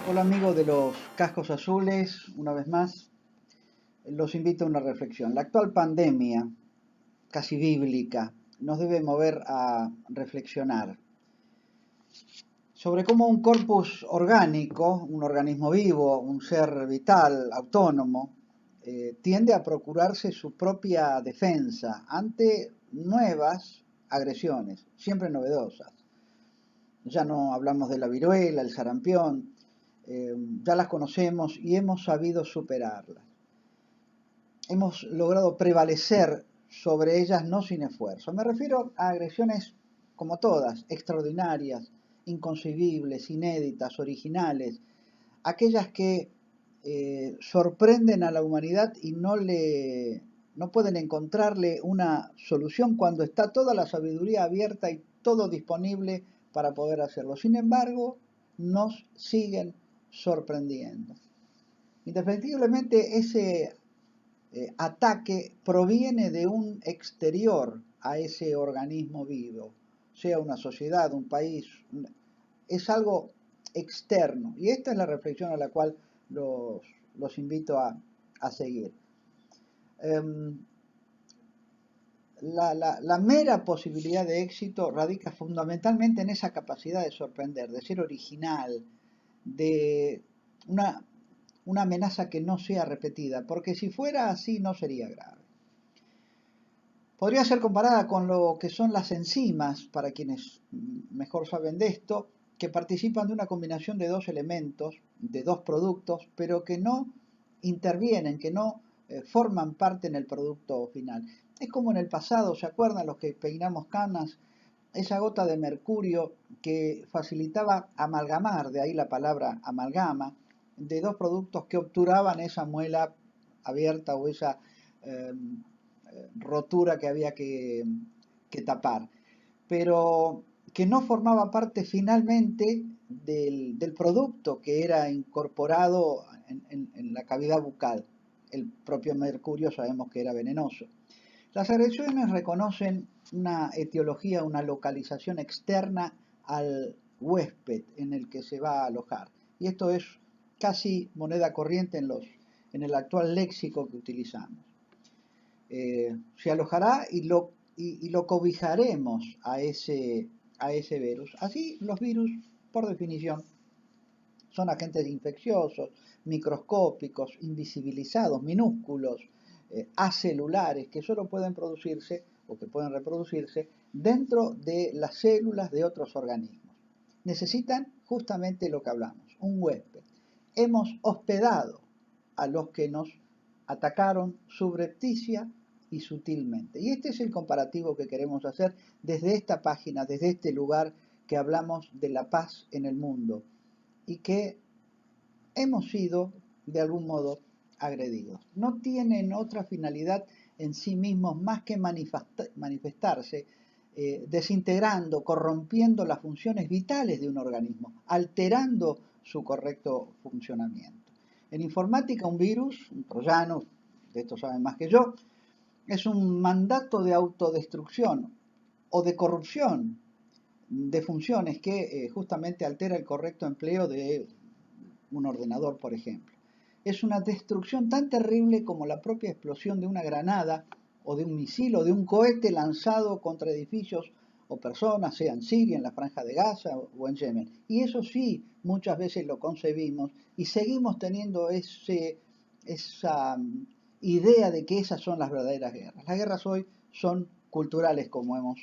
Hola amigos de los cascos azules, una vez más los invito a una reflexión. La actual pandemia, casi bíblica, nos debe mover a reflexionar sobre cómo un corpus orgánico, un organismo vivo, un ser vital, autónomo, tiende a procurarse su propia defensa ante nuevas agresiones, siempre novedosas. Ya no hablamos de la viruela, el sarampión, ya las conocemos y hemos sabido superarlas. Hemos logrado prevalecer sobre ellas no sin esfuerzo. Me refiero a agresiones como todas, extraordinarias, inconcebibles, inéditas, originales, aquellas que sorprenden a la humanidad y no pueden encontrarle una solución cuando está toda la sabiduría abierta y todo disponible para poder hacerlo. Sin embargo, nos siguen sorprendiendo. Indefectiblemente ese ataque proviene de un exterior a ese organismo vivo, sea una sociedad, un país, es algo externo. Y esta es la reflexión a la cual los invito a seguir. La mera posibilidad de éxito radica fundamentalmente en esa capacidad de sorprender, de ser original, de una amenaza que no sea repetida, porque si fuera así no sería grave. Podría ser comparada con lo que son las enzimas, para quienes mejor saben de esto, que participan de una combinación de dos elementos, de dos productos, pero que no intervienen, que no forman parte en el producto final. Es como en el pasado, ¿se acuerdan los que peinamos canas? Esa gota de mercurio que facilitaba amalgamar, de ahí la palabra amalgama, de dos productos que obturaban esa muela abierta o esa rotura que había que tapar, pero que no formaba parte finalmente del producto que era incorporado en la cavidad bucal. El propio mercurio sabemos que era venenoso. Las agresiones reconocen una etiología, una localización externa al huésped en el que se va a alojar. Y esto es casi moneda corriente en el actual léxico que utilizamos. Se alojará y lo cobijaremos a ese virus. Así los virus, por definición, son agentes infecciosos, microscópicos, invisibilizados, minúsculos, acelulares, que solo pueden producirse o que pueden reproducirse dentro de las células de otros organismos. Necesitan justamente lo que hablamos, un huésped. Hemos hospedado a los que nos atacaron subrepticia y sutilmente. Y este es el comparativo que queremos hacer desde esta página, desde este lugar que hablamos de la paz en el mundo y que hemos sido, de algún modo, agredidos. No tienen otra finalidad en sí mismos más que manifestarse, desintegrando, corrompiendo las funciones vitales de un organismo, alterando su correcto funcionamiento. En informática, un virus, un troyano, de esto saben más que yo, es un mandato de autodestrucción o de corrupción de funciones que justamente altera el correcto empleo de un ordenador, por ejemplo. Es una destrucción tan terrible como la propia explosión de una granada o de un misil o de un cohete lanzado contra edificios o personas, sea en Siria, en la Franja de Gaza o en Yemen. Y eso sí, muchas veces lo concebimos y seguimos teniendo esa idea de que esas son las verdaderas guerras. Las guerras hoy son culturales, como hemos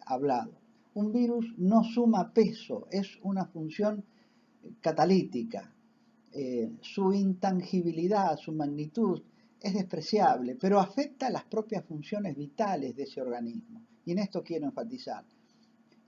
hablado. Un virus no suma peso, es una función catalítica. Su intangibilidad, su magnitud es despreciable, pero afecta las propias funciones vitales de ese organismo. Y en esto quiero enfatizar.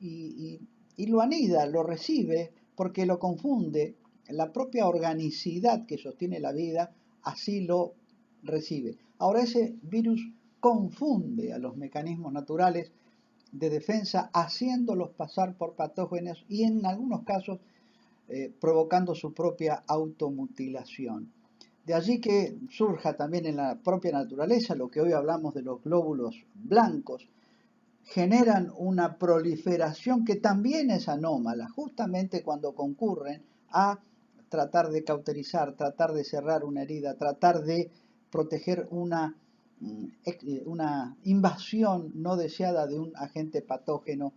Y lo anida, lo recibe, porque lo confunde. La propia organicidad que sostiene la vida así lo recibe. Ahora ese virus confunde a los mecanismos naturales de defensa, haciéndolos pasar por patógenos y en algunos casos provocando su propia automutilación. De allí que surja también en la propia naturaleza lo que hoy hablamos de los glóbulos blancos, generan una proliferación que también es anómala, justamente cuando concurren a tratar de cauterizar, tratar de cerrar una herida, tratar de proteger una invasión no deseada de un agente patógeno,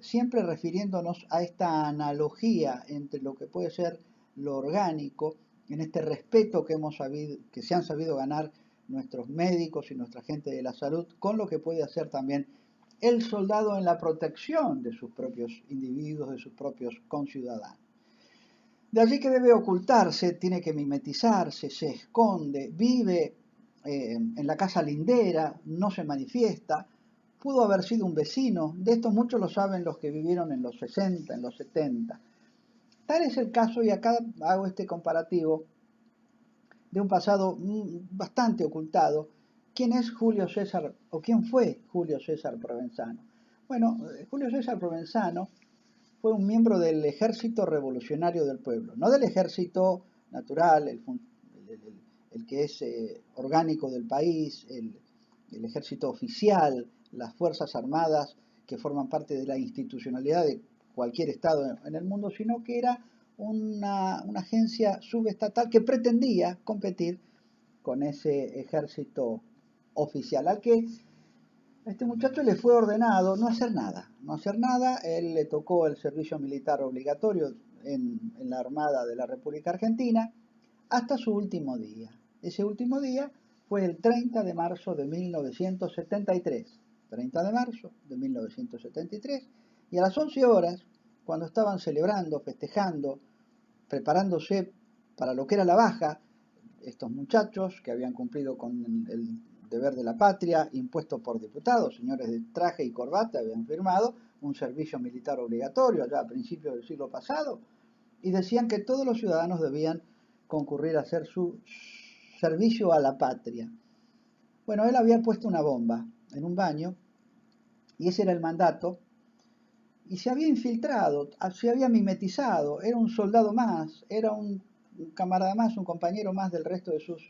siempre refiriéndonos a esta analogía entre lo que puede ser lo orgánico, en este respeto que se han sabido ganar nuestros médicos y nuestra gente de la salud, con lo que puede hacer también el soldado en la protección de sus propios individuos, de sus propios conciudadanos. De allí que debe ocultarse, tiene que mimetizarse, se esconde, vive en la casa lindera, no se manifiesta, pudo haber sido un vecino, de esto muchos lo saben los que vivieron en los 60, en los 70. Tal es el caso, y acá hago este comparativo, de un pasado bastante ocultado. ¿Quién es Julio César, o quién fue Julio César Provenzano? Bueno, Julio César Provenzano fue un miembro del Ejército Revolucionario del Pueblo, no del ejército natural, el que es orgánico del país, el ejército oficial, las Fuerzas Armadas que forman parte de la institucionalidad de cualquier Estado en el mundo, sino que era una agencia subestatal que pretendía competir con ese ejército oficial, al que a este muchacho le fue ordenado no hacer nada, no hacer nada. Él le tocó el servicio militar obligatorio en la Armada de la República Argentina hasta su último día. Ese último día fue el 30 de marzo de 1973. 30 de marzo de 1973. Y a las 11 horas, cuando estaban celebrando, festejando, preparándose para lo que era la baja, estos muchachos que habían cumplido con el deber de la patria impuesto por diputados, señores de traje y corbata, habían firmado un servicio militar obligatorio allá a principios del siglo pasado, y decían que todos los ciudadanos debían concurrir a hacer su servicio a la patria. Bueno, él había puesto una bomba en un baño, y ese era el mandato, y se había infiltrado, se había mimetizado, era un soldado más, era un camarada más, un compañero más del resto de sus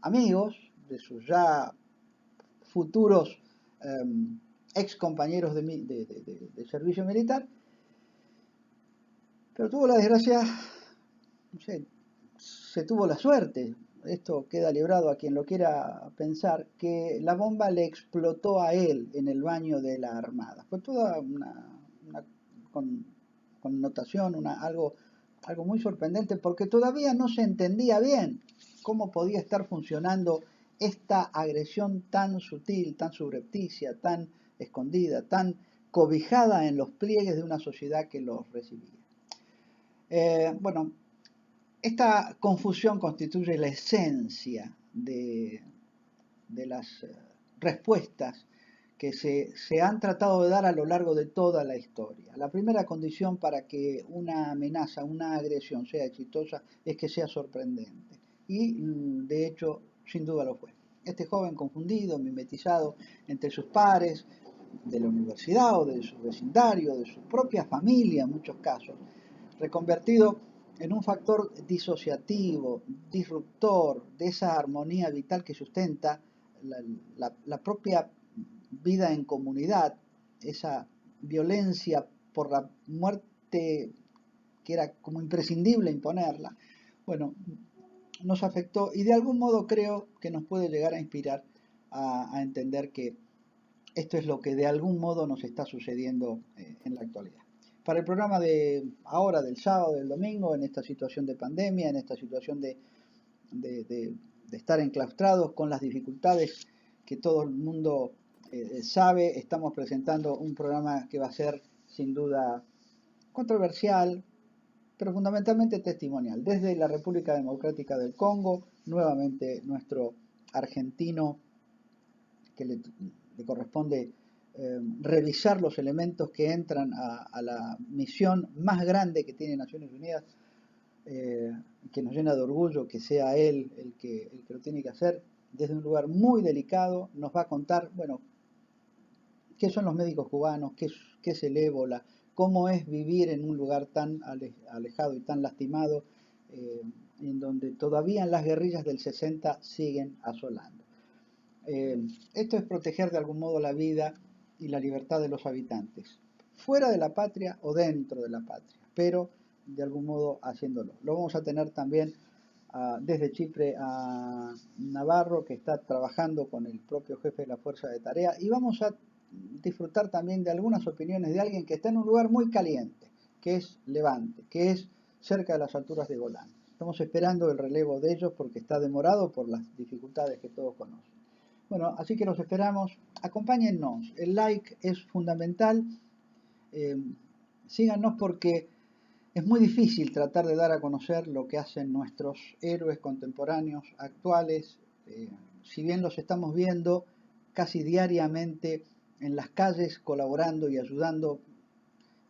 amigos, de sus ya futuros ex compañeros de servicio militar, pero tuvo la desgracia, no sé, se tuvo la suerte, esto queda librado a quien lo quiera pensar, que la bomba le explotó a él en el baño de la Armada. Fue toda una connotación, algo muy sorprendente, porque todavía no se entendía bien cómo podía estar funcionando esta agresión tan sutil, tan subrepticia, tan escondida, tan cobijada en los pliegues de una sociedad que los recibía. Bueno, esta confusión constituye la esencia de las respuestas que se han tratado de dar a lo largo de toda la historia. La primera condición para que una amenaza, una agresión sea exitosa es que sea sorprendente. Y de hecho, sin duda lo fue. Este joven confundido, mimetizado entre sus pares, de la universidad o de su vecindario, de su propia familia en muchos casos, reconvertido en un factor disociativo, disruptor de esa armonía vital que sustenta la propia vida en comunidad, esa violencia por la muerte que era como imprescindible imponerla, bueno, nos afectó y de algún modo creo que nos puede llegar a inspirar a entender que esto es lo que de algún modo nos está sucediendo en la actualidad. Para el programa de ahora, del sábado, del domingo, en esta situación de pandemia, en esta situación de estar enclaustrados con las dificultades que todo el mundo sabe, estamos presentando un programa que va a ser sin duda controversial, pero fundamentalmente testimonial. Desde la República Democrática del Congo, nuevamente nuestro argentino que le corresponde revisar los elementos que entran a la misión más grande que tiene Naciones Unidas, que nos llena de orgullo que sea él el que lo tiene que hacer, desde un lugar muy delicado, nos va a contar, bueno, qué son los médicos cubanos, qué es el ébola, cómo es vivir en un lugar tan alejado y tan lastimado en donde todavía en las guerrillas del 60 siguen asolando. Esto es proteger de algún modo la vida y la libertad de los habitantes, fuera de la patria o dentro de la patria, pero de algún modo haciéndolo. Lo vamos a tener también desde Chipre a Navarro, que está trabajando con el propio jefe de la Fuerza de Tarea, y vamos a disfrutar también de algunas opiniones de alguien que está en un lugar muy caliente, que es Levante, que es cerca de las alturas de Golán. Estamos esperando el relevo de ellos porque está demorado por las dificultades que todos conocen. Bueno, así que los esperamos. Acompáñennos. El like es fundamental. Síganos porque es muy difícil tratar de dar a conocer lo que hacen nuestros héroes contemporáneos, actuales. Si bien los estamos viendo casi diariamente en las calles, colaborando y ayudando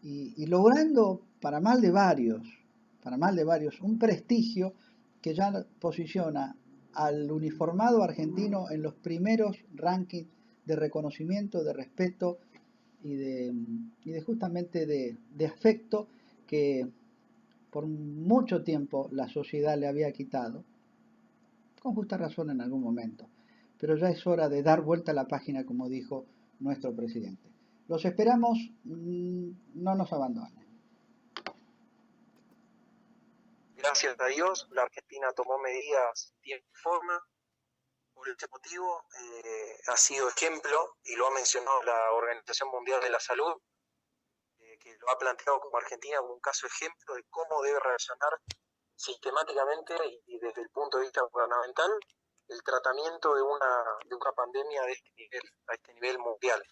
y logrando, para mal de varios, un prestigio que ya posiciona al uniformado argentino en los primeros rankings de reconocimiento, de respeto y de justamente de afecto que por mucho tiempo la sociedad le había quitado, con justa razón en algún momento. Pero ya es hora de dar vuelta a la página, como dijo nuestro presidente. Los esperamos, no nos abandonen. Gracias a Dios, la Argentina tomó medidas en forma. Por este motivo, ha sido ejemplo, y lo ha mencionado la Organización Mundial de la Salud, que lo ha planteado como Argentina como un caso ejemplo de cómo debe reaccionar sistemáticamente y desde el punto de vista gubernamental el tratamiento de una pandemia de este nivel mundial.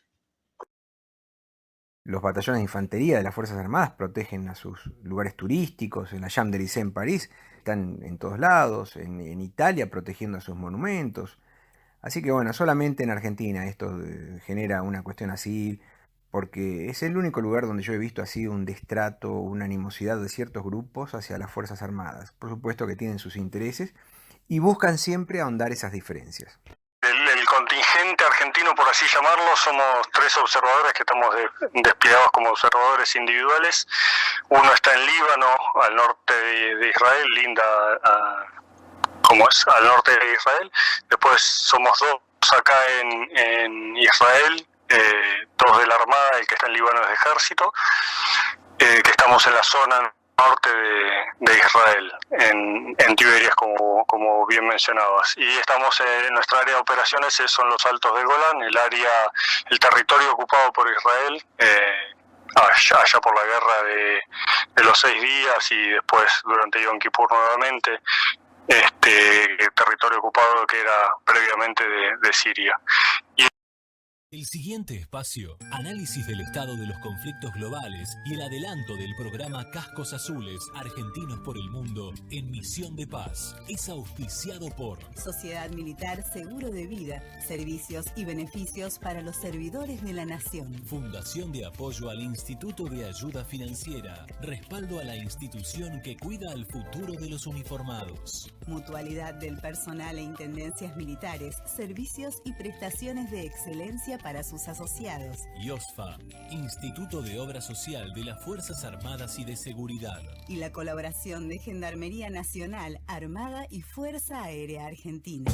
Los batallones de infantería de las Fuerzas Armadas protegen a sus lugares turísticos, en la Champs-Élysées en París, están en todos lados, en Italia protegiendo a sus monumentos. Así que bueno, solamente en Argentina esto genera una cuestión así, porque es el único lugar donde yo he visto así un destrato, una animosidad de ciertos grupos hacia las Fuerzas Armadas. Por supuesto que tienen sus intereses y buscan siempre ahondar esas diferencias. El contingente argentino, por así llamarlo, somos 3 observadores que estamos desplegados como observadores individuales. Uno está en Líbano, al norte de Israel, linda al norte de Israel. Después somos 2 acá en Israel, 2 de la Armada, el que está en Líbano es de Ejército, que estamos en la zona norte de Israel, en Tiberias, como bien mencionabas. Y estamos en nuestra área de operaciones, son los Altos del Golán, el territorio ocupado por Israel, allá por la guerra de los 6 días y después durante Yom Kippur nuevamente, territorio ocupado que era previamente de Siria. El siguiente espacio, análisis del estado de los conflictos globales y el adelanto del programa Cascos Azules, Argentinos por el Mundo en Misión de Paz, es auspiciado por Sociedad Militar Seguro de Vida, servicios y beneficios para los servidores de la Nación. Fundación de Apoyo al Instituto de Ayuda Financiera, respaldo a la institución que cuida el futuro de los uniformados. Mutualidad del personal e intendencias militares, servicios y prestaciones de excelencia para sus asociados. IOSFA, Instituto de Obra Social de las Fuerzas Armadas y de Seguridad. Y la colaboración de Gendarmería Nacional, Armada y Fuerza Aérea Argentina.